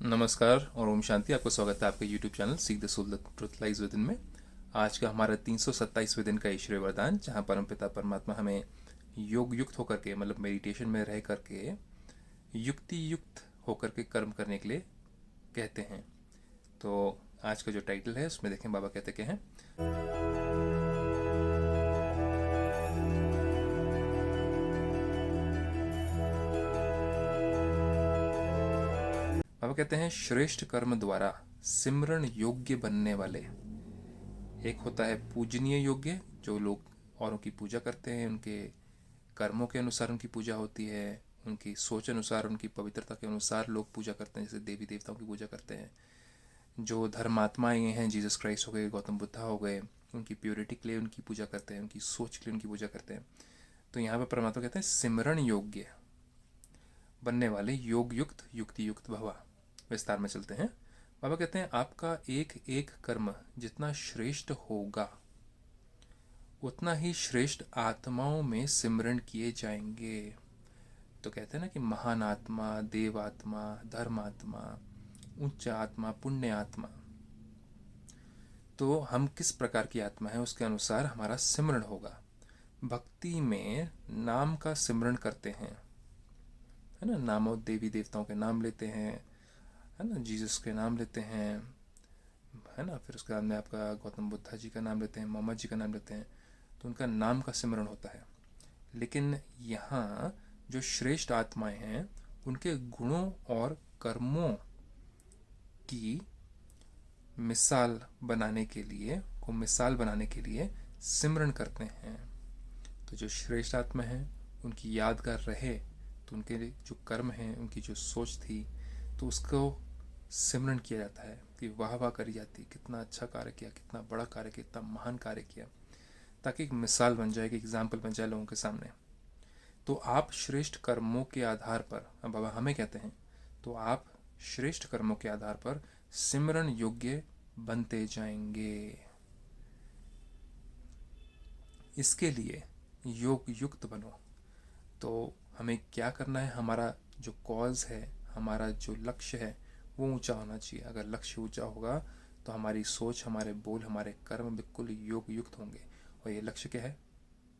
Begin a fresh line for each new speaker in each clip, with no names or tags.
नमस्कार और ओम शांति। आपका स्वागत है आपके YouTube channel Seekh the soul the truth lies within में। आज का हमारा 327वें दिन का ईश्वरीय वरदान, जहाँ परमपिता परमात्मा हमें योग युक्त होकर के, मतलब मेडिटेशन में रह करके युक्ति युक्त होकर के कर्म करने के लिए कहते हैं। तो आज का जो टाइटल है उसमें देखें बाबा कहते क्या हैं। बाबा कहते हैं, श्रेष्ठ कर्म द्वारा सिमरण योग्य बनने वाले। एक होता है पूजनीय योग्य, जो लोग औरों की पूजा करते हैं, उनके कर्मों के अनुसार उनकी पूजा होती है, उनकी सोच अनुसार, उनकी पवित्रता के अनुसार लोग पूजा करते हैं, जैसे देवी देवताओं की पूजा करते हैं। जो धर्मात्माएं हैं, जीसस क्राइस्ट हो गए, गौतम बुद्धा हो गए, उनकी प्योरिटी के लिए उनकी पूजा करते हैं, उनकी सोच के लिए उनकी पूजा करते हैं। तो यहाँ पर परमात्मा कहते हैं सिमरण योग्य बनने वाले योग युक्त युक्ति युक्त भवा। विस्तार में चलते हैं। बाबा कहते हैं आपका एक एक कर्म जितना श्रेष्ठ होगा उतना ही श्रेष्ठ आत्माओं में सिमरण किए जाएंगे। तो कहते हैं ना कि महान आत्मा, देव आत्मा, धर्म आत्मा, उच्च आत्मा, पुण्य आत्मा। तो हम किस प्रकार की आत्मा है उसके अनुसार हमारा सिमरण होगा। भक्ति में नाम का सिमरण करते हैं, है ना। नामों देवी देवताओं के नाम लेते हैं, है ना, जीसस के नाम लेते हैं, है ना। फिर उसके बाद में आपका गौतम बुद्धा जी का नाम लेते हैं, मोहम्मद जी का नाम लेते हैं। तो उनका नाम का सिमरण होता है। लेकिन यहाँ जो श्रेष्ठ आत्माएं हैं उनके गुणों और कर्मों की मिसाल बनाने के लिए सिमरण करते हैं। तो जो श्रेष्ठ आत्मा है उनकी यादगार रहे, तो उनके जो कर्म हैं, उनकी जो सोच थी, तो उसको सिमरण किया जाता है कि वाह वाह करी जाती, कितना अच्छा कार्य किया, कितना बड़ा कार्य किया, कितना महान कार्य किया, ताकि एक मिसाल बन जाए, एक एग्जाम्पल बन जाए लोगों के सामने। तो आप श्रेष्ठ कर्मों के आधार पर, अब बाबा हमें कहते हैं, तो आप श्रेष्ठ कर्मों के आधार पर सिमरण योग्य बनते जाएंगे। इसके लिए योग युक्त बनो। तो हमें क्या करना है, हमारा जो कॉज है, हमारा जो लक्ष्य है वो ऊंचा होना चाहिए। अगर लक्ष्य ऊंचा होगा तो हमारी सोच, हमारे बोल, हमारे कर्म बिल्कुल योग युक्त होंगे। और ये लक्ष्य क्या है?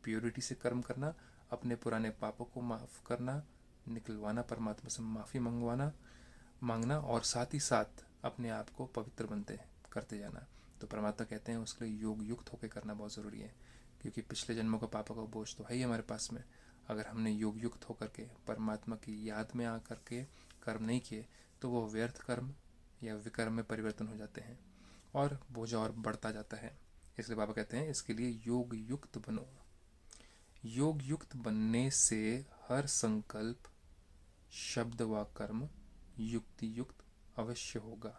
प्योरिटी से कर्म करना, अपने पुराने पापों को माफ़ करना, निकलवाना, परमात्मा से माफ़ी मांगना, और साथ ही साथ अपने आप को पवित्र बनते करते जाना। तो परमात्मा कहते हैं उसके लिए योग युक्त होकर करना बहुत ज़रूरी है, क्योंकि पिछले जन्मों का पापों का बोझ तो है ही हमारे पास में। अगर हमने योग युक्त होकर के परमात्मा की याद में आकर के कर्म नहीं किए तो वो व्यर्थ कर्म या विकर्म में परिवर्तन हो जाते हैं और बोझ और बढ़ता जाता है। इसलिए बाबा कहते हैं इसके लिए योग युक्त बनो। योग युक्त बनने से हर संकल्प, शब्द व कर्म युक्ति युक्त अवश्य होगा।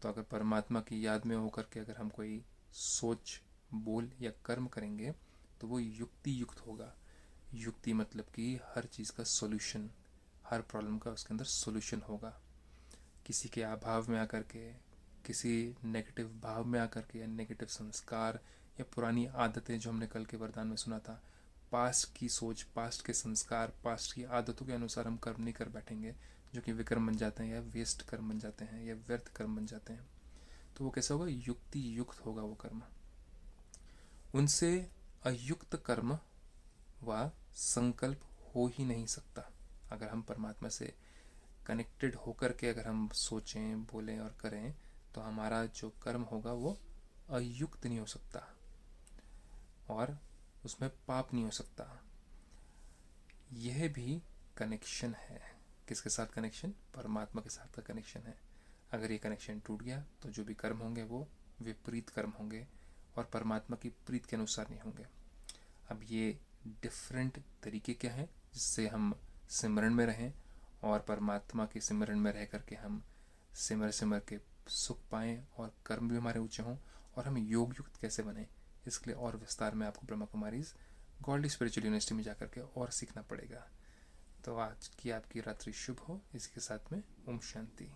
तो अगर परमात्मा की याद में होकर के अगर हम कोई सोच, बोल या कर्म करेंगे तो वो युक्ति युक्त होगा। युक्ति मतलब कि हर चीज़ का सॉल्यूशन, हर प्रॉब्लम का उसके अंदर सॉल्यूशन होगा। किसी के अभाव में आकर के, किसी नेगेटिव भाव में आकर के, या नेगेटिव संस्कार या पुरानी आदतें, जो हमने कल के वरदान में सुना था, पास्ट की सोच, पास्ट के संस्कार, पास्ट की आदतों के अनुसार हम कर्म नहीं कर बैठेंगे, जो कि विकर्म बन जाते हैं या वेस्ट कर्म बन जाते हैं या व्यर्थ कर्म बन जाते हैं। तो वो कैसा होगा? युक्ति युक्त होगा वो कर्म। उनसे अयुक्त कर्म व संकल्प हो ही नहीं सकता। अगर हम परमात्मा से कनेक्टेड होकर के अगर हम सोचें, बोलें और करें तो हमारा जो कर्म होगा वो अयुक्त नहीं हो सकता और उसमें पाप नहीं हो सकता। यह भी कनेक्शन है। किसके साथ कनेक्शन? परमात्मा के साथ का कनेक्शन है। अगर ये कनेक्शन टूट गया तो जो भी कर्म होंगे वो विपरीत कर्म होंगे और परमात्मा की प्रीत के अनुसार नहीं होंगे। अब ये डिफरेंट तरीके क्या हैं जिससे हम सिमरन में रहें और परमात्मा के सिमरन में रह करके हम सिमर के सुख पाएँ और कर्म भी हमारे ऊंचे हों, और हम योग युक्त कैसे बने, इसके लिए और विस्तार में आपको Brahma Kumaris godly spiritual university में जाकर के और सीखना पड़ेगा। तो आज की आपकी रात्रि शुभ हो। इसके साथ में ओम शांति।